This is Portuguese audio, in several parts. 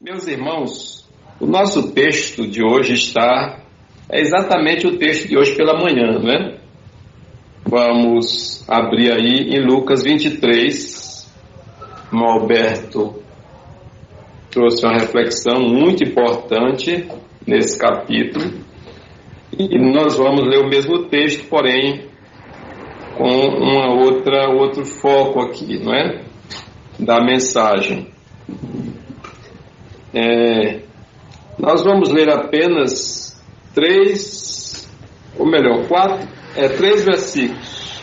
Meus irmãos, o nosso texto de hoje é exatamente o texto de hoje pela manhã, né? Vamos abrir aí em Lucas 23. O Alberto trouxe uma reflexão muito importante nesse capítulo. E nós vamos ler o mesmo texto, porém com outro foco aqui, não é? Da mensagem. Nós vamos ler apenas três versículos.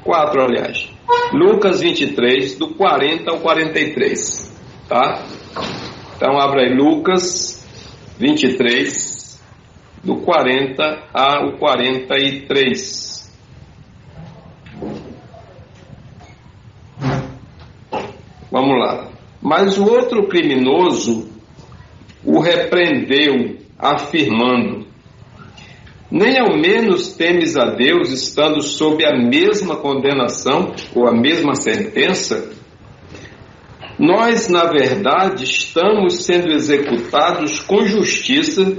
4, aliás. Lucas 23, do 40 ao 43. Tá? Então, abra aí Lucas 23, do 40 ao 43. Vamos lá. Mas o outro criminoso o repreendeu, afirmando: nem ao menos temes a Deus, estando sob a mesma condenação ou a mesma sentença? Nós, na verdade, estamos sendo executados com justiça,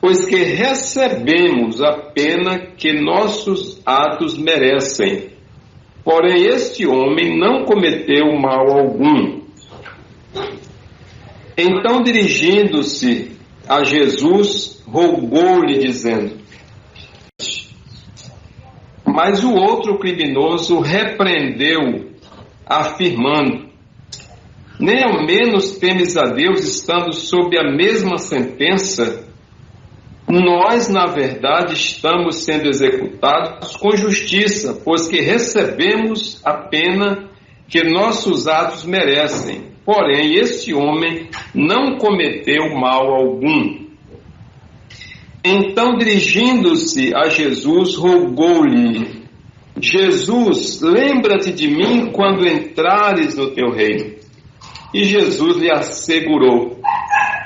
pois que recebemos a pena que nossos atos merecem. Porém, este homem não cometeu mal algum. Então, dirigindo-se a Jesus, rogou-lhe, dizendo... Mas o outro criminoso repreendeu, afirmando: nem ao menos temes a Deus, estando sob a mesma sentença? Nós, na verdade, estamos sendo executados com justiça, pois que recebemos a pena que nossos atos merecem. Porém, este homem não cometeu mal algum. Então, dirigindo-se a Jesus, rogou-lhe: Jesus, lembra-te de mim quando entrares no teu reino. E Jesus lhe assegurou: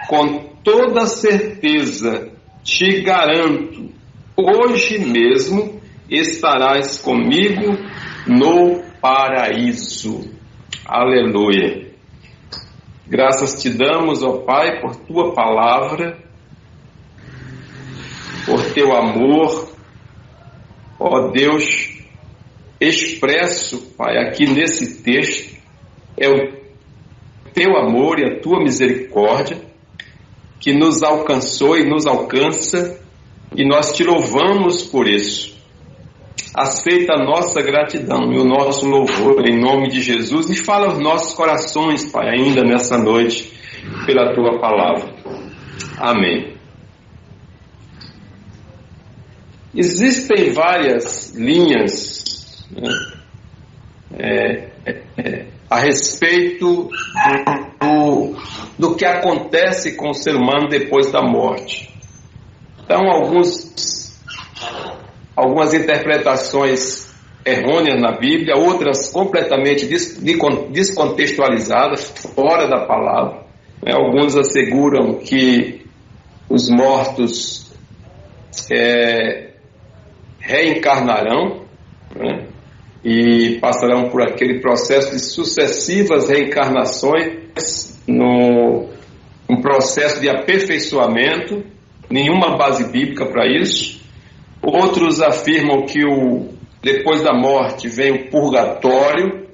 com toda certeza te garanto, hoje mesmo estarás comigo no paraíso. Aleluia. Graças te damos, ó Pai, por tua palavra, por teu amor, ó Deus, expresso, Pai, aqui nesse texto, é o teu amor e a tua misericórdia que nos alcançou e nos alcança, e nós te louvamos por isso. Aceita a nossa gratidão e o nosso louvor em nome de Jesus, e fala aos nossos corações, Pai, ainda nessa noite, pela tua palavra. Amém. Existem várias linhas, a respeito do que acontece com o ser humano depois da morte. Então, algumas interpretações errôneas na Bíblia, outras completamente descontextualizadas, fora da palavra. Alguns asseguram que os mortos reencarnarão, e passarão por aquele processo de sucessivas reencarnações, um processo de aperfeiçoamento, nenhuma base bíblica para isso. Outros afirmam que depois da morte vem o purgatório,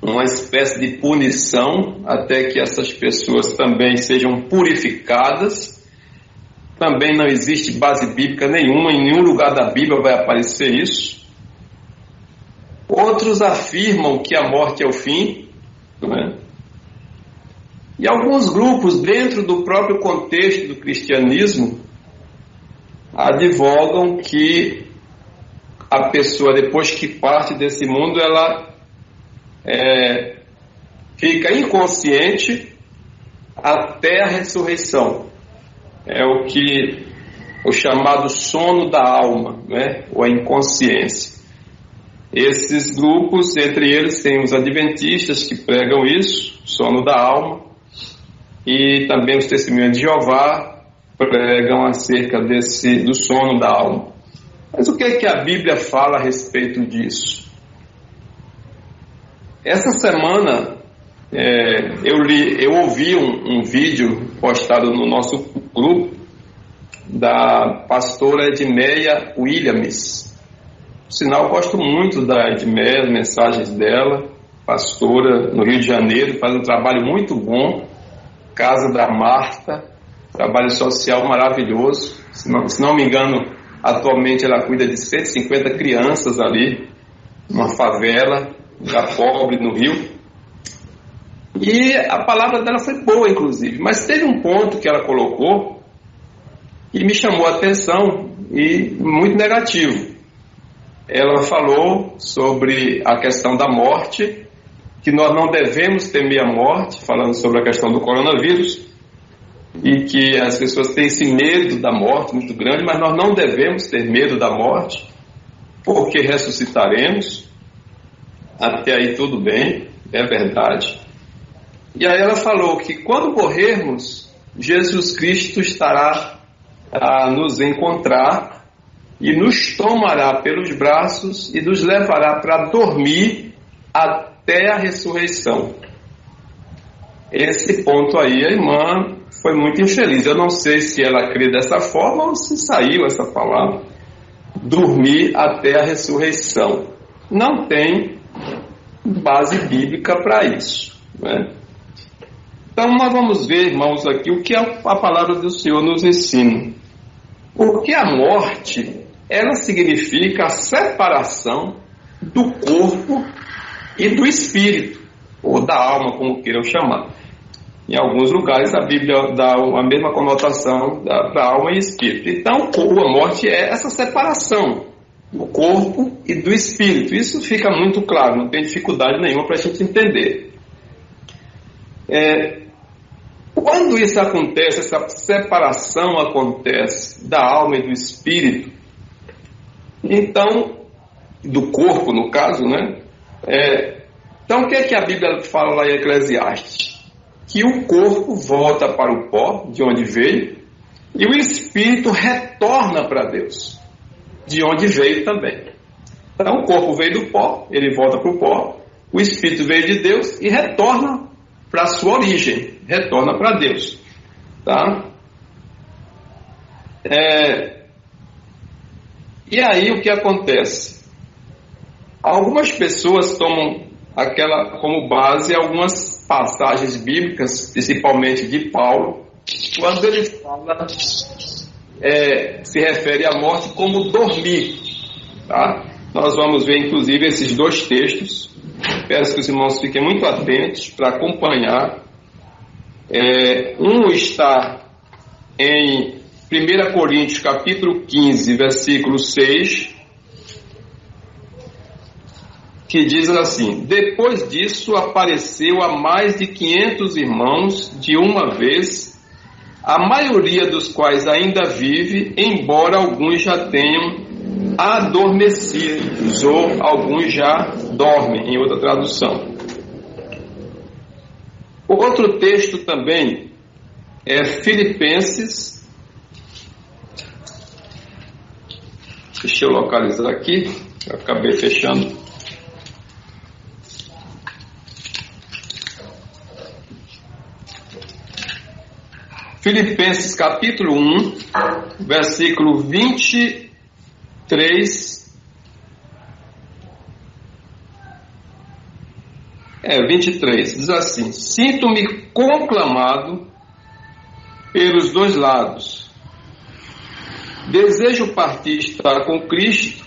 uma espécie de punição, até que essas pessoas também sejam purificadas. Também não existe base bíblica nenhuma, em nenhum lugar da Bíblia vai aparecer isso. Outros afirmam que a morte é o fim, não é? E alguns grupos, dentro do próprio contexto do cristianismo, advogam que a pessoa, depois que parte desse mundo, ela fica inconsciente até a ressurreição. É o chamado sono da alma, né? Ou a inconsciência. Esses grupos, entre eles, tem os adventistas que pregam isso, sono da alma, e também os testemunhas de Jeová pregam acerca do sono da alma. Mas o que é que a Bíblia fala a respeito disso? Essa semana eu ouvi um vídeo postado no nosso grupo da pastora Edmeia Williams. Por sinal, eu gosto muito da Edmeia, as mensagens dela, pastora no Rio de Janeiro, faz um trabalho muito bom, Casa da Marta, trabalho social maravilhoso. Se não me engano, atualmente ela cuida de 150 crianças ali, numa favela, lugar pobre no Rio. E a palavra dela foi boa, inclusive, mas teve um ponto que ela colocou e me chamou a atenção, e muito negativo. Ela falou sobre a questão da morte, que nós não devemos temer a morte, falando sobre a questão do coronavírus, e que as pessoas têm esse medo da morte muito grande, mas nós não devemos ter medo da morte, porque ressuscitaremos. Até aí tudo bem, é verdade. E aí ela falou que quando morrermos, Jesus Cristo estará a nos encontrar e nos tomará pelos braços e nos levará para dormir até a ressurreição. Esse ponto aí, a irmã foi muito infeliz. Eu não sei se ela crê dessa forma ou se saiu essa palavra. Dormir até a ressurreição. Não tem base bíblica para isso, né? Então nós vamos ver, irmãos, aqui o que a palavra do Senhor nos ensina. Porque a morte, ela significa a separação do corpo e do espírito, ou da alma, como queiram chamar. Em alguns lugares a Bíblia dá a mesma conotação para alma e espírito. Então a morte é essa separação do corpo e do espírito. Isso fica muito claro, não tem dificuldade nenhuma para a gente entender. Quando isso acontece, essa separação acontece da alma e do espírito, então, do corpo no caso, né? Então o que é que a Bíblia fala lá em Eclesiastes? Que o corpo volta para o pó, de onde veio, e o espírito retorna para Deus, de onde veio também. Então o corpo veio do pó, ele volta para o pó, o espírito veio de Deus e retorna para a sua origem, retorna para Deus, tá? E aí o que acontece? Algumas pessoas tomam como base algumas passagens bíblicas, principalmente de Paulo, quando ele fala, se refere à morte como dormir, tá? Nós vamos ver inclusive esses dois textos. Peço que os irmãos fiquem muito atentos para acompanhar. Um está em 1 Coríntios capítulo 15, versículo 6, que diz assim: depois disso apareceu a mais de 500 irmãos de uma vez, a maioria dos quais ainda vive, embora alguns já tenham adormecidos, ou alguns já dormem, em outra tradução. Outro texto também é Filipenses, deixa eu localizar aqui, eu acabei fechando. Filipenses capítulo 1, versículo 23, 23, diz assim: sinto-me conclamado pelos dois lados, desejo partir estar com Cristo,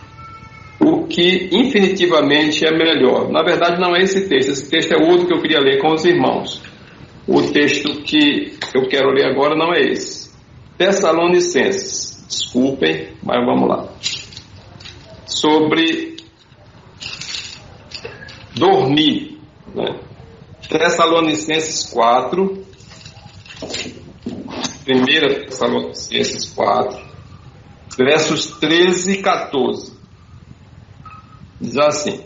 o que infinitivamente é melhor. Na verdade não é esse texto é outro que eu queria ler com os irmãos. O texto que eu quero ler agora não é esse. Tessalonicenses, desculpem, mas vamos lá. Sobre dormir, né? Tessalonicenses 4, 1 Tessalonicenses 4, versos 13 e 14. Diz assim: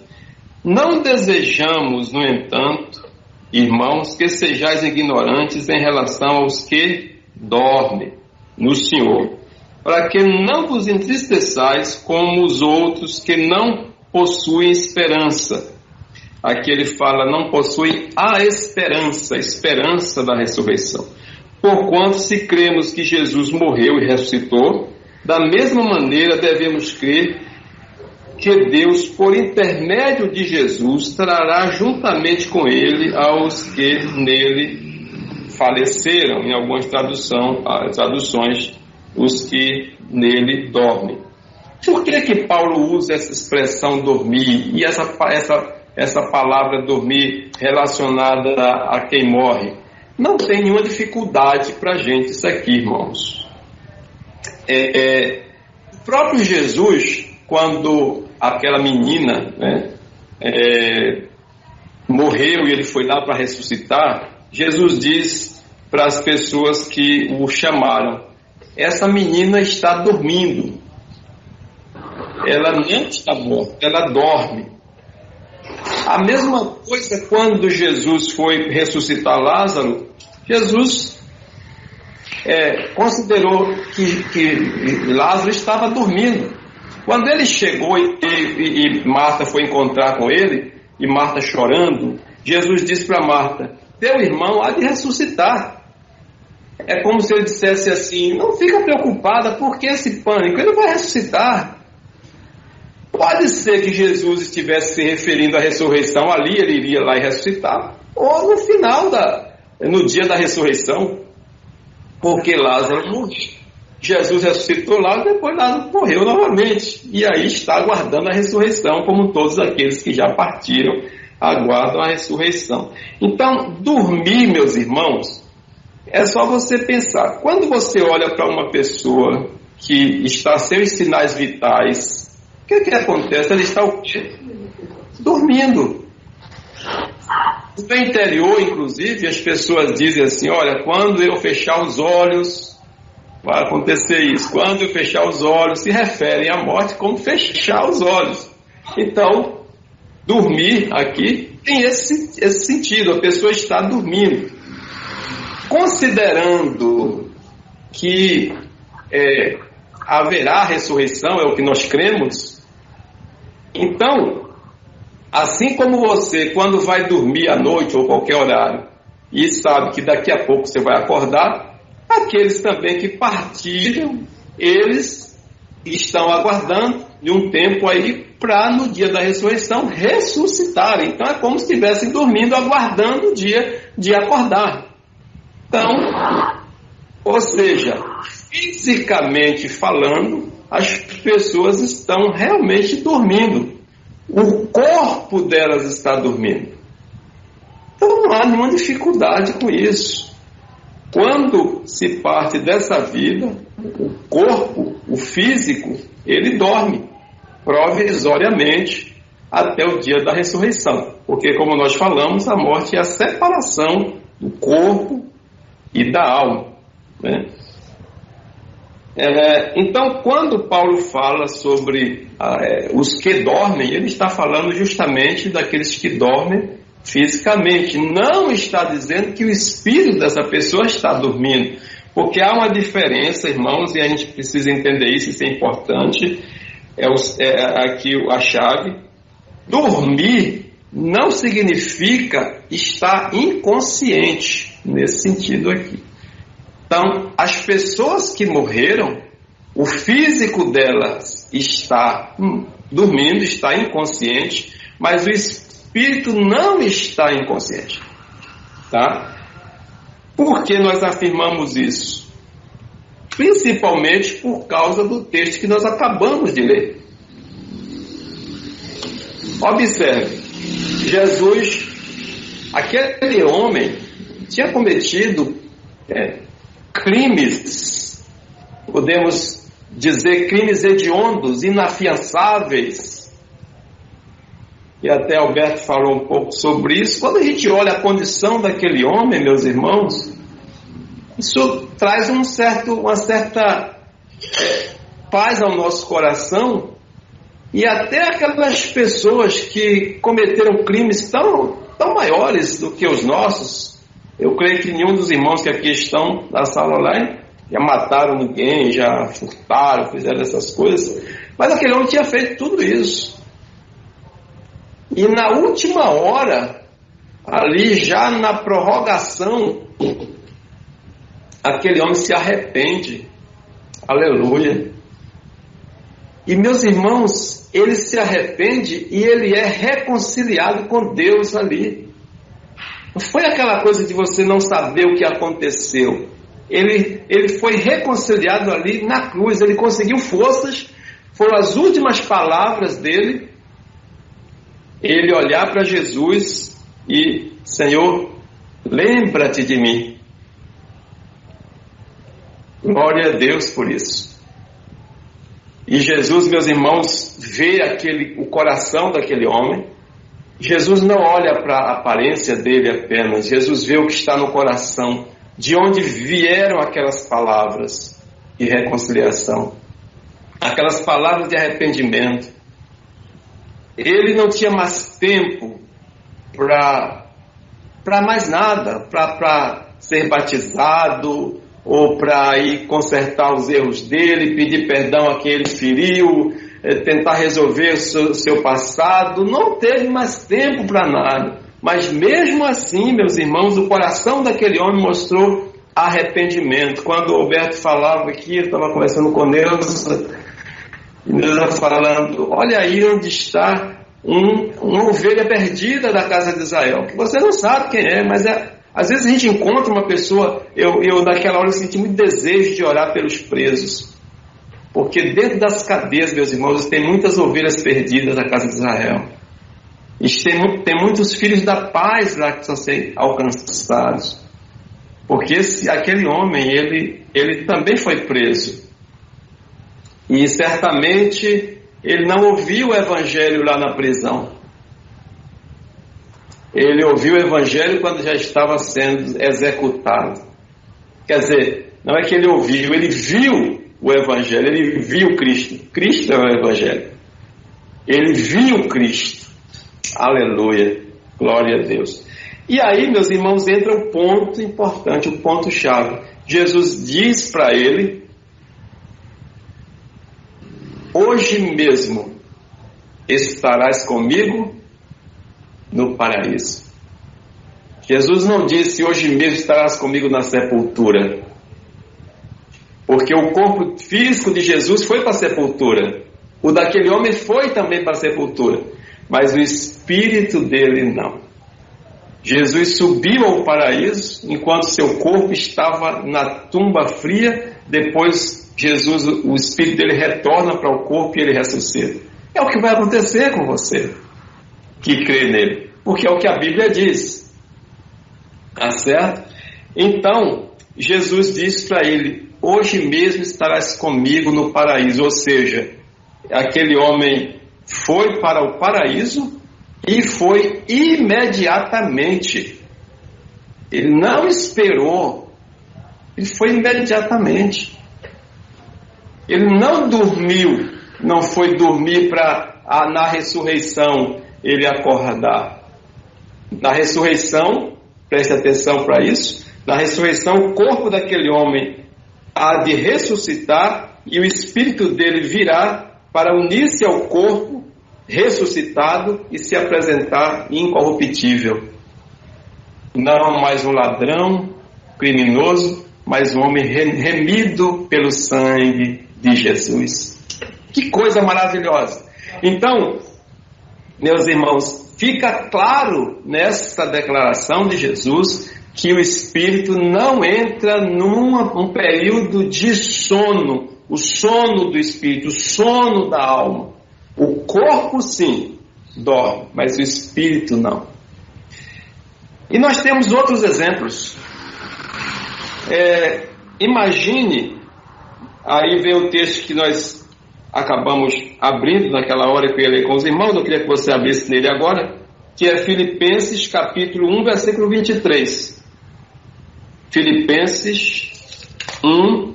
não desejamos, no entanto, irmãos, que sejais ignorantes em relação aos que dormem no Senhor, para que não vos entristeçais como os outros que não possuem esperança. aqui ele fala, não possuem a esperança da ressurreição. Porquanto, se cremos que Jesus morreu e ressuscitou, da mesma maneira devemos crer que Deus, por intermédio de Jesus, trará juntamente com ele aos que nele faleceram, em algumas traduções, os que nele dormem. Por que Paulo usa essa expressão dormir e essa palavra dormir relacionada a quem morre? Não tem nenhuma dificuldade para a gente isso aqui, irmãos. O próprio Jesus, quando aquela menina, morreu e ele foi lá para ressuscitar, Jesus diz para as pessoas que o chamaram, essa menina está dormindo. Ela não está morta, ela dorme. A mesma coisa quando Jesus foi ressuscitar Lázaro, Jesus considerou que Lázaro estava dormindo. Quando ele chegou e Marta foi encontrar com ele, e Marta chorando, Jesus disse para Marta, teu irmão há de ressuscitar. É como se ele dissesse assim, não fica preocupada, por que esse pânico? Ele vai ressuscitar. Pode ser que Jesus estivesse se referindo à ressurreição, ali ele iria lá e ressuscitar, ou no final, no dia da ressurreição, porque Lázaro morreu. Jesus ressuscitou Lázaro, depois Lázaro morreu novamente, e aí está aguardando a ressurreição, como todos aqueles que já partiram aguardam a ressurreição. Então, dormir, meus irmãos, é só você pensar, quando você olha para uma pessoa que está sem os sinais vitais, o que acontece? Ela está o quê? Dormindo. No interior, inclusive, as pessoas dizem assim, olha, quando eu fechar os olhos, vai acontecer isso. Quando eu fechar os olhos, se referem à morte como fechar os olhos. Então, dormir aqui tem esse sentido, a pessoa está dormindo. Considerando que haverá ressurreição, é o que nós cremos, então, assim como você, quando vai dormir à noite ou qualquer horário, e sabe que daqui a pouco você vai acordar, aqueles também que partiram, eles estão aguardando de um tempo aí para no dia da ressurreição ressuscitarem. Então é como se estivessem dormindo, aguardando o dia de acordar. Então, ou seja, fisicamente falando, as pessoas estão realmente dormindo. O corpo delas está dormindo. Então não há nenhuma dificuldade com isso. Quando se parte dessa vida, o corpo, o físico, ele dorme provisoriamente até o dia da ressurreição. Porque, como nós falamos, a morte é a separação do corpo e da alma, né? Então, quando Paulo fala sobre os que dormem, ele está falando justamente daqueles que dormem fisicamente. Não está dizendo que o espírito dessa pessoa está dormindo, porque há uma diferença, irmãos, e a gente precisa entender isso é importante. Aqui a chave. Dormir não significa estar inconsciente, nesse sentido aqui. Então, as pessoas que morreram, o físico delas está dormindo, está inconsciente, mas o espírito não está inconsciente. Tá? Por que nós afirmamos isso? Principalmente por causa do texto que nós acabamos de ler. Observe, Jesus, aquele homem, tinha cometido crimes, podemos dizer crimes hediondos, inafiançáveis, e até Alberto falou um pouco sobre isso. Quando a gente olha a condição daquele homem, meus irmãos, isso traz uma certa paz ao nosso coração, e até aquelas pessoas que cometeram crimes tão maiores do que os nossos. Eu creio que nenhum dos irmãos que aqui estão na sala online já mataram ninguém, já furtaram, fizeram essas coisas. Mas aquele homem tinha feito tudo isso. E na última hora, ali já na prorrogação, aquele homem se arrepende. Aleluia. E meus irmãos, ele se arrepende e ele é reconciliado com Deus ali. Não foi aquela coisa de você não saber o que aconteceu. Ele foi reconciliado ali na cruz. Ele conseguiu forças. Foram as últimas palavras dele. Ele olhar para Jesus e: Senhor, lembra-te de mim. Glória a Deus por isso. E Jesus, meus irmãos, vê o coração daquele homem. Jesus não olha para a aparência dele apenas. Jesus vê o que está no coração. De onde vieram aquelas palavras de reconciliação. Aquelas palavras de arrependimento. Ele não tinha mais tempo para mais nada. Para ser batizado, ou para ir consertar os erros dele, pedir perdão a quem ele feriu, tentar resolver o seu passado. Não teve mais tempo para nada. Mas mesmo assim, meus irmãos, o coração daquele homem mostrou arrependimento. Quando o Alberto falava aqui, eu estava conversando com Neuza, e Neuza falando: olha aí onde está uma ovelha perdida da casa de Israel, que você não sabe quem é, mas às vezes a gente encontra uma pessoa. Eu naquela hora senti muito desejo de orar pelos presos, porque dentro das cadeias, meus irmãos, tem muitas ovelhas perdidas da casa de Israel. E tem muitos filhos da paz lá que precisam ser alcançados. Porque aquele homem, ele também foi preso. E certamente ele não ouviu o evangelho lá na prisão. Ele ouviu o evangelho quando já estava sendo executado. Quer dizer, não é que ele ouviu, ele viu o evangelho, ele viu Cristo. Cristo é o evangelho. Ele viu Cristo. Aleluia, glória a Deus. E aí, meus irmãos, entra um ponto importante, um ponto-chave. Jesus diz para ele: hoje mesmo estarás comigo no paraíso. Jesus não disse: hoje mesmo estarás comigo na sepultura, porque o corpo físico de Jesus foi para a sepultura, o daquele homem foi também para a sepultura, mas o espírito dele não. Jesus subiu ao paraíso enquanto seu corpo estava na tumba fria. Depois Jesus, o espírito dele retorna para o corpo e ele ressuscita. É o que vai acontecer com você que crê nele, porque é o que a Bíblia diz. Tá certo? Então Jesus disse para ele: hoje mesmo estarás comigo no paraíso. Ou seja, aquele homem foi para o paraíso e foi imediatamente. Ele não esperou, ele foi imediatamente. Ele não dormiu, não foi dormir para na ressurreição ele acordar. Na ressurreição, preste atenção para isso, na ressurreição o corpo daquele homem há de ressuscitar e o espírito dele virá para unir-se ao corpo ressuscitado e se apresentar incorruptível. Não mais um ladrão, criminoso, mas um homem remido pelo sangue de Jesus. Que coisa maravilhosa! Então, meus irmãos, fica claro nessa declaração de Jesus que o Espírito não entra num período de sono, o sono do Espírito, o sono da alma. O corpo sim dorme, mas o Espírito não. E nós temos outros exemplos. Imagine, aí vem o texto que nós acabamos abrindo naquela hora que eu ia ler com os irmãos, eu queria que você abrisse nele agora, que é Filipenses capítulo 1, versículo 23. Filipenses 1,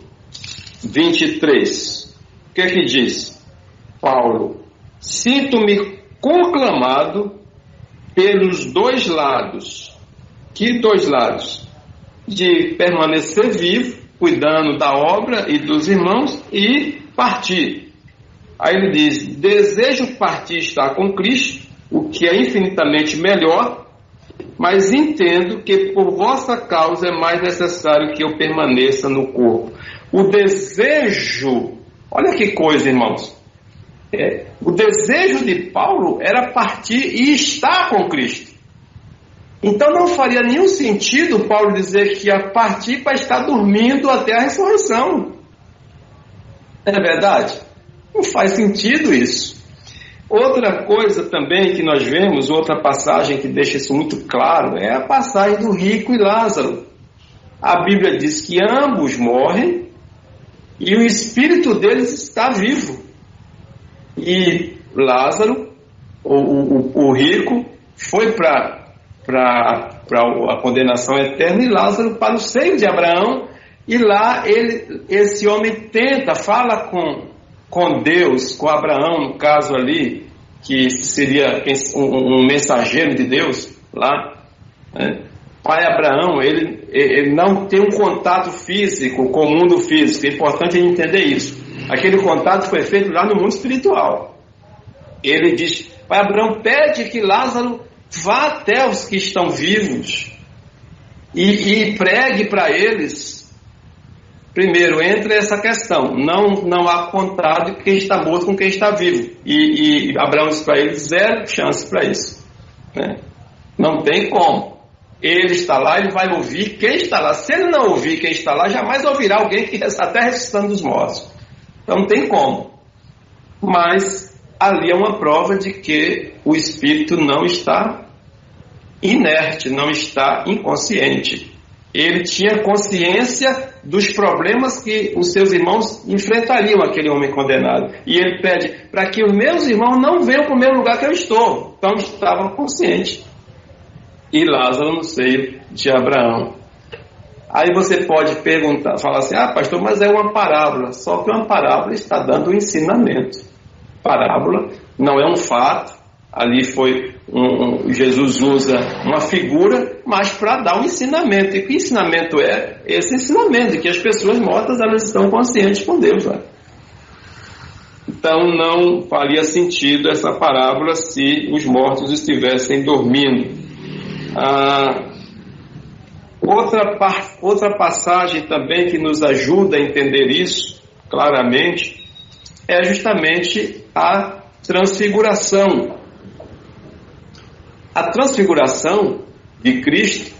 23. O que é que diz Paulo? Sinto-me conclamado pelos dois lados. Que dois lados? De permanecer vivo, cuidando da obra e dos irmãos, e partir. Aí ele diz: desejo partir e estar com Cristo, o que é infinitamente melhor, mas entendo que por vossa causa é mais necessário que eu permaneça no corpo. O desejo, olha que coisa, irmãos, o desejo de Paulo era partir e estar com Cristo. Então não faria nenhum sentido Paulo dizer que ia partir para estar dormindo até a ressurreição. É verdade? Não faz sentido isso. Outra coisa também que nós vemos, outra passagem que deixa isso muito claro, é a passagem do rico e Lázaro. A Bíblia diz que ambos morrem e o espírito deles está vivo. E Lázaro, o rico, foi para a condenação eterna e Lázaro para o seio de Abraão. E lá esse homem fala com Deus, com Abraão, no caso ali, que seria um mensageiro de Deus lá, né? Pai Abraão, ele não tem um contato físico com o mundo físico, é importante entender isso. Aquele contato foi feito lá no mundo espiritual. Ele diz, Pai Abraão, pede que Lázaro vá até os que estão vivos e pregue para eles. Primeiro, entra essa questão, não há contato de quem está morto com quem está vivo. E Abraão diz para ele, zero chance para isso, né? Não tem como. Ele está lá, ele vai ouvir quem está lá. Se ele não ouvir quem está lá, jamais ouvirá alguém que até ressuscitando dos mortos. Então não tem como. Mas ali é uma prova de que o espírito não está inerte, não está inconsciente. Ele tinha consciência dos problemas que os seus irmãos enfrentariam, aquele homem condenado. E ele pede para que os meus irmãos não venham para o mesmo lugar que eu estou. Então estava consciente. E Lázaro no seio de Abraão. Aí você pode perguntar, falar assim, pastor, mas é uma parábola. Só que uma parábola está dando um ensinamento. Parábola não é um fato. Ali Jesus usa uma figura, mas para dar um ensinamento. E que ensinamento é? Esse ensinamento de que as pessoas mortas, elas estão conscientes com Deus. Né? Então não faria sentido essa parábola se os mortos estivessem dormindo. Outra passagem também que nos ajuda a entender isso claramente é justamente a transfiguração. A transfiguração de Cristo,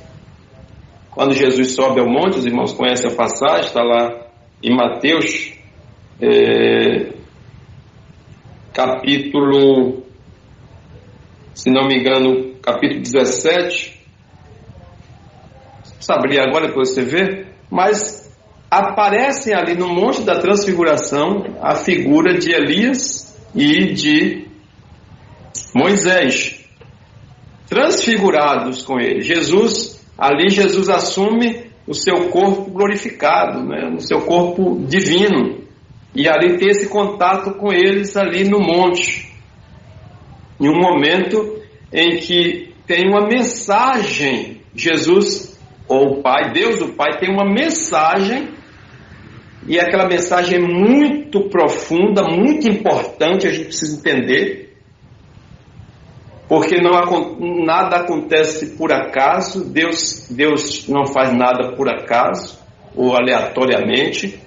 quando Jesus sobe ao monte, os irmãos conhecem a passagem, está lá em Mateus, capítulo, se não me engano, capítulo 17, não abrir agora para você ver, mas aparecem ali no Monte da Transfiguração a figura de Elias e de Moisés, transfigurados com ele. Jesus assume o seu corpo glorificado, né, o seu corpo divino, e ali tem esse contato com eles ali no monte, em um momento em que tem uma mensagem. Jesus, ou o Pai, Deus o Pai, tem uma mensagem, e aquela mensagem é muito profunda, muito importante, a gente precisa entender, porque nada acontece por acaso. Deus não faz nada por acaso ou aleatoriamente.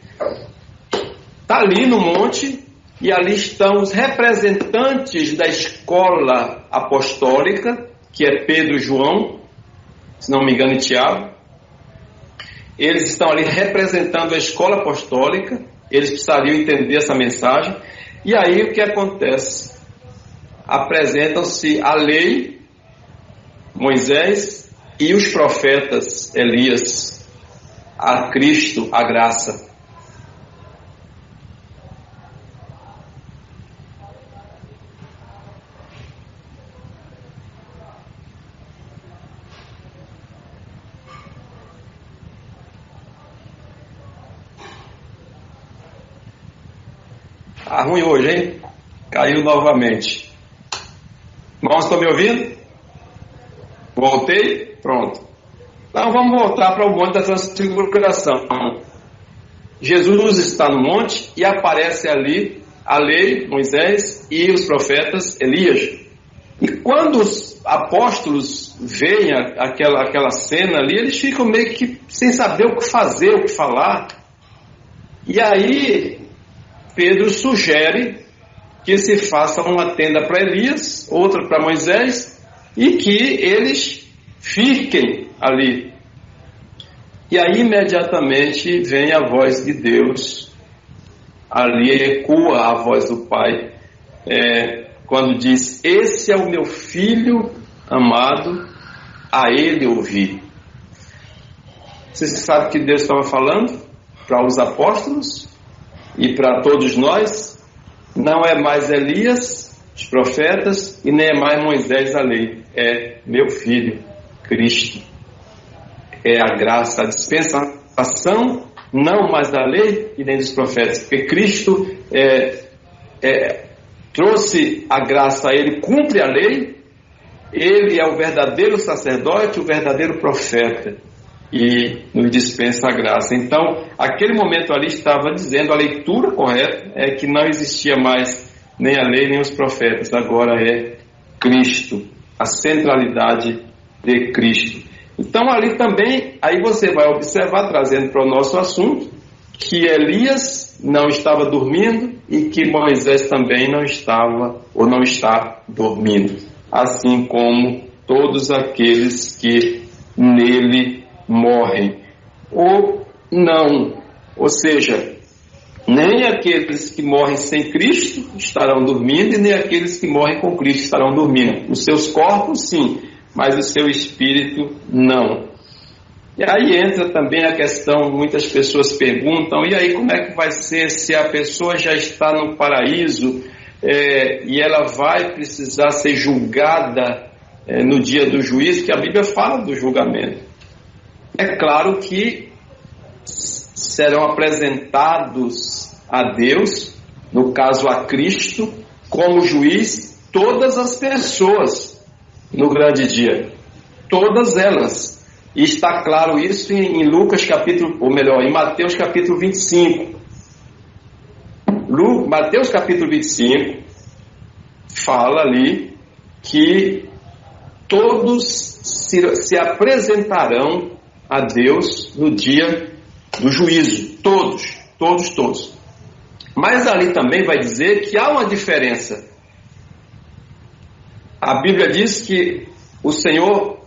Está ali no monte, e ali estão os representantes da escola apostólica, que é Pedro e João, se não me engano, e Tiago. Eles estão ali representando a escola apostólica, eles precisariam entender essa mensagem. E aí o que acontece? Apresentam-se a lei, Moisés, e os profetas, Elias, a Cristo, a graça. Tá ruim hoje, hein? Caiu novamente. Irmãos, estão me ouvindo? Voltei? Pronto. Então vamos voltar para o Monte da Transfiguração. Jesus está no monte e aparece ali a lei, Moisés, e os profetas, Elias. E quando os apóstolos veem aquela cena ali, eles ficam meio que sem saber o que fazer, o que falar. E aí Pedro sugere que se faça uma tenda para Elias, outra para Moisés, e que eles fiquem ali. E aí imediatamente vem a voz de Deus, ali ecoa a voz do Pai, quando diz: esse é o meu filho amado, a ele ouvi. Você sabe que Deus estava falando para os apóstolos e para todos nós? Não é mais Elias, os profetas, e nem é mais Moisés, a lei. É meu filho, Cristo. É a graça, a dispensação, não mais da lei e nem dos profetas, porque Cristo trouxe a graça a ele, cumpre a lei, ele é o verdadeiro sacerdote, o verdadeiro profeta, e nos dispensa a graça. Então, aquele momento ali estava dizendo, a leitura correta é que não existia mais nem a lei nem os profetas, agora é Cristo, a centralidade de Cristo. Então ali também, aí você vai observar, trazendo para o nosso assunto, que Elias não estava dormindo e que Moisés também não estava ou não está dormindo, assim como todos aqueles que nele morrem ou não, ou seja, nem aqueles que morrem sem Cristo estarão dormindo e nem aqueles que morrem com Cristo estarão dormindo. Os seus corpos sim, mas o seu espírito não. E aí entra também a questão, muitas pessoas perguntam, e aí como é que vai ser se a pessoa já está no paraíso e ela vai precisar ser julgada no dia do juízo, que a Bíblia fala do julgamento. É claro que serão apresentados a Deus, no caso a Cristo, como juiz, todas as pessoas no grande dia, todas elas. E está claro isso em Lucas capítulo, ou melhor, em Mateus capítulo 25. Mateus capítulo 25 fala ali que todos se apresentarão a Deus no dia do juízo, todos. Mas ali também vai dizer que há uma diferença. A Bíblia diz que o Senhor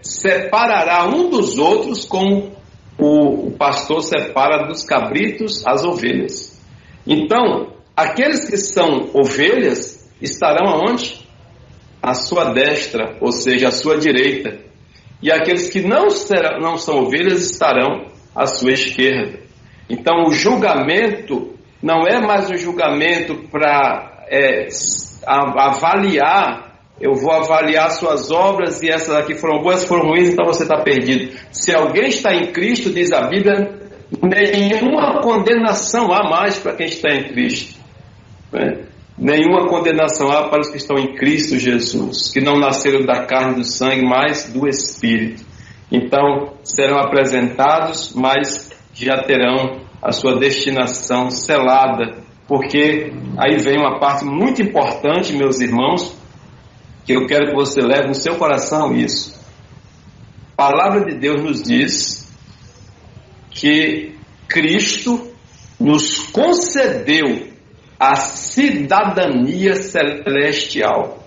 separará um dos outros como o pastor separa dos cabritos as ovelhas. Então, aqueles que são ovelhas estarão aonde? À sua destra, ou seja, à sua direita. E aqueles que não são ovelhas estarão à sua esquerda. Então, o julgamento não é mais um julgamento para avaliar. Eu vou avaliar suas obras e essas aqui foram boas, foram ruins, então você está perdido. Se alguém está em Cristo, diz a Bíblia, nenhuma condenação há mais para quem está em Cristo. Nenhuma condenação há para os que estão em Cristo Jesus, que não nasceram da carne e do sangue, mas do Espírito. Então, serão apresentados, mas já terão a sua destinação selada, porque aí vem uma parte muito importante, meus irmãos, que eu quero que você leve no seu coração isso. A palavra de Deus nos diz que Cristo nos concedeu a cidadania celestial.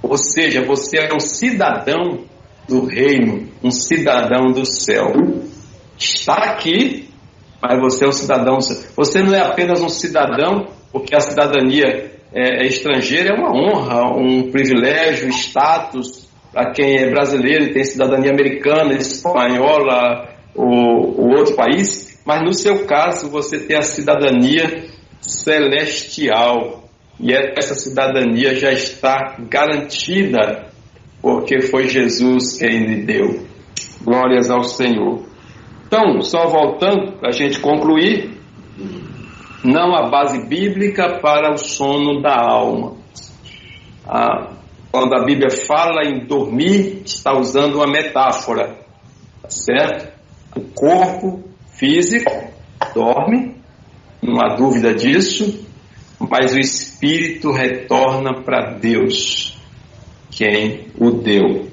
Ou seja, você é um cidadão do reino, um cidadão do céu. Está aqui, mas você é um cidadão. Você não é apenas um cidadão, porque a cidadania estrangeira é uma honra, um privilégio, status para quem é brasileiro e tem cidadania americana, espanhola ou outro país, mas no seu caso você tem a cidadania celestial e essa cidadania já está garantida porque foi Jesus quem lhe deu. Glórias ao Senhor. Então, só voltando para a gente concluir, não há base bíblica para o sono da alma. Quando a Bíblia fala em dormir, está usando uma metáfora, certo? O corpo físico dorme, não há dúvida disso, mas o espírito retorna para Deus. quem o deu.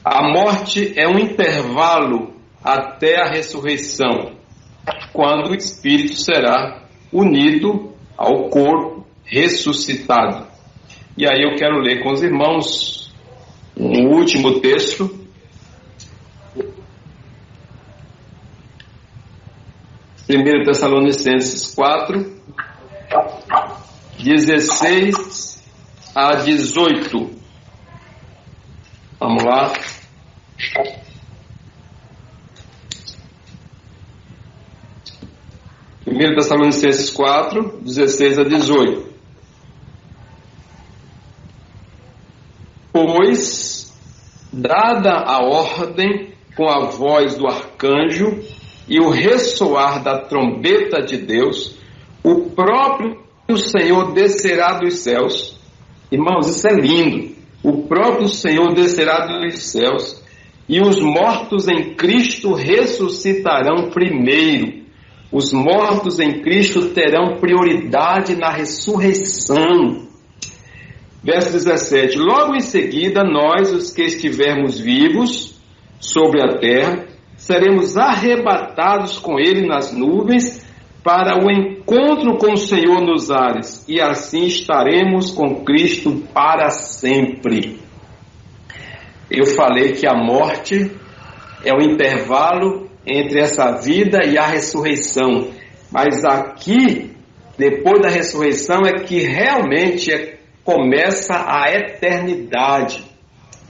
A morte é um intervalo até a ressurreição, quando o espírito será unido ao corpo ressuscitado. E aí eu quero ler com os irmãos um último texto. 1 Tessalonicenses 4, 16 a 18. Vamos lá. 1 Tessalonicenses 4, 16 a 18. Pois, dada a ordem com a voz do arcanjo e o ressoar da trombeta de Deus, o próprio Senhor descerá dos céus. Irmãos, isso é lindo. O próprio Senhor descerá dos céus, e os mortos em Cristo ressuscitarão primeiro. Os mortos em Cristo terão prioridade na ressurreição. Verso 17. Logo em seguida, nós, os que estivermos vivos sobre a terra, seremos arrebatados com Ele nas nuvens para o encontro com o Senhor nos ares, e assim estaremos com Cristo para sempre. Eu falei que a morte é o intervalo entre essa vida e a ressurreição, mas aqui, depois da ressurreição, é que realmente começa a eternidade.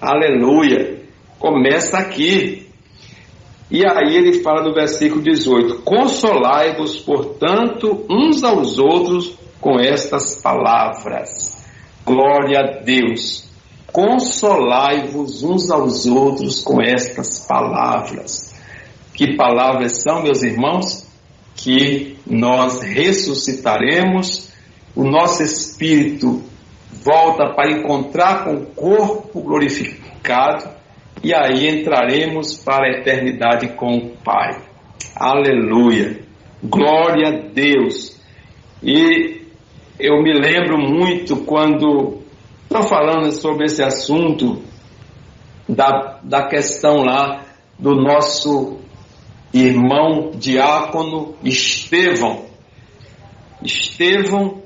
Aleluia! Começa aqui. E aí ele fala no versículo 18: consolai-vos, portanto, uns aos outros com estas palavras. Glória a Deus. Consolai-vos uns aos outros com estas palavras. Que palavras são, meus irmãos? Que nós ressuscitaremos, o nosso espírito volta para encontrar com o corpo glorificado, e aí entraremos para a eternidade com o Pai. Aleluia! Glória a Deus! E eu me lembro muito quando estou falando sobre esse assunto da questão lá do nosso irmão diácono Estevão. Estevão,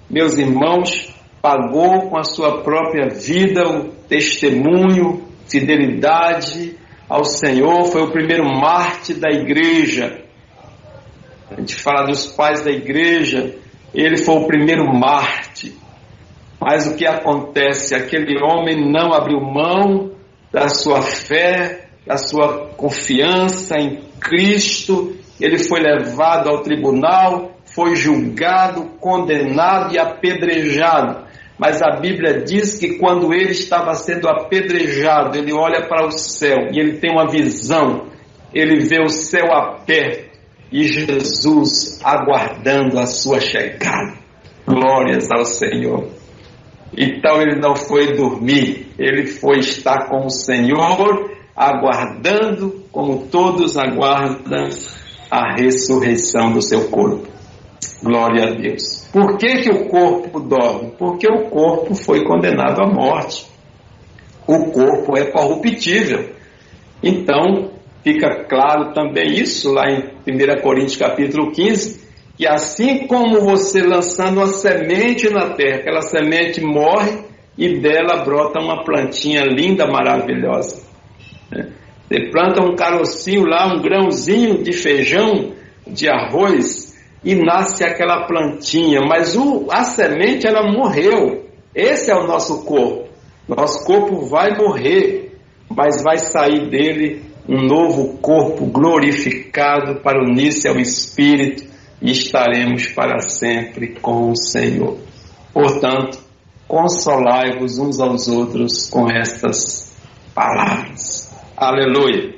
meus irmãos, pagou com a sua própria vida o testemunho, fidelidade ao Senhor, foi o primeiro mártir da igreja. A gente fala dos pais da igreja, ele foi o primeiro mártir. Mas o que acontece? Aquele homem não abriu mão da sua fé, da sua confiança em Cristo. Ele foi levado ao tribunal, foi julgado, condenado e apedrejado. Mas a Bíblia diz que quando ele estava sendo apedrejado, ele olha para o céu e ele tem uma visão. Ele vê o céu aberto e Jesus aguardando a sua chegada. Glórias ao Senhor. Então ele não foi dormir, ele foi estar com o Senhor, aguardando, como todos aguardam, a ressurreição do seu corpo. Glória a Deus. Por que o corpo dorme? Porque o corpo foi condenado à morte. O corpo é corruptível. Então, fica claro também isso lá em 1 Coríntios capítulo 15, que assim como você lançando uma semente na terra, aquela semente morre e dela brota uma plantinha linda, maravilhosa. Você planta um carocinho lá, um grãozinho de feijão, de arroz, e nasce aquela plantinha, mas a semente ela morreu. Esse é o nosso corpo. Nosso corpo vai morrer, mas vai sair dele um novo corpo glorificado para unir-se ao Espírito, e estaremos para sempre com o Senhor. Portanto, consolai-vos uns aos outros com estas palavras. Aleluia!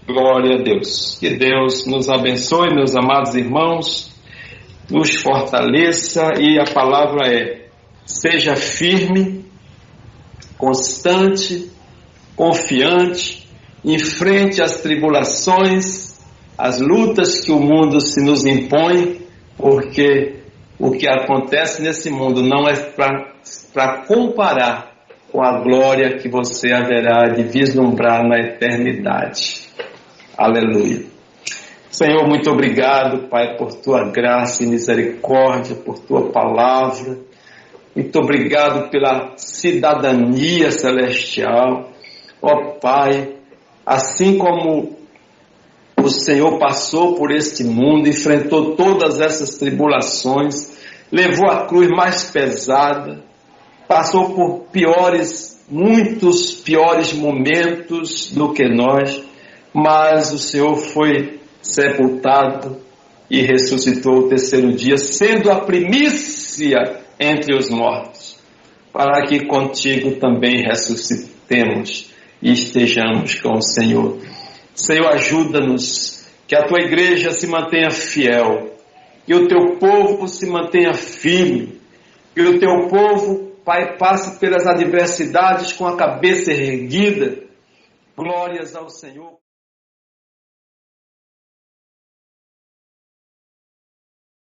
Glória a Deus. Que Deus nos abençoe, meus amados irmãos, nos fortaleça, e a palavra é: seja firme, constante, confiante, enfrente as tribulações, as lutas que o mundo se nos impõe, porque o que acontece nesse mundo não é para comparar com a glória que você haverá de vislumbrar na eternidade. Aleluia. Senhor, muito obrigado, Pai, por tua graça e misericórdia, por tua palavra. Muito obrigado pela cidadania celestial. Ó Pai, assim como o Senhor passou por este mundo, enfrentou todas essas tribulações, levou a cruz mais pesada, passou por muitos piores momentos do que nós, mas o Senhor foi sepultado e ressuscitou o terceiro dia, sendo a primícia entre os mortos, para que contigo também ressuscitemos e estejamos com o Senhor. Senhor, ajuda-nos, que a tua igreja se mantenha fiel, que o teu povo se mantenha firme, que o teu povo, Pai, passe pelas adversidades com a cabeça erguida. Glórias ao Senhor.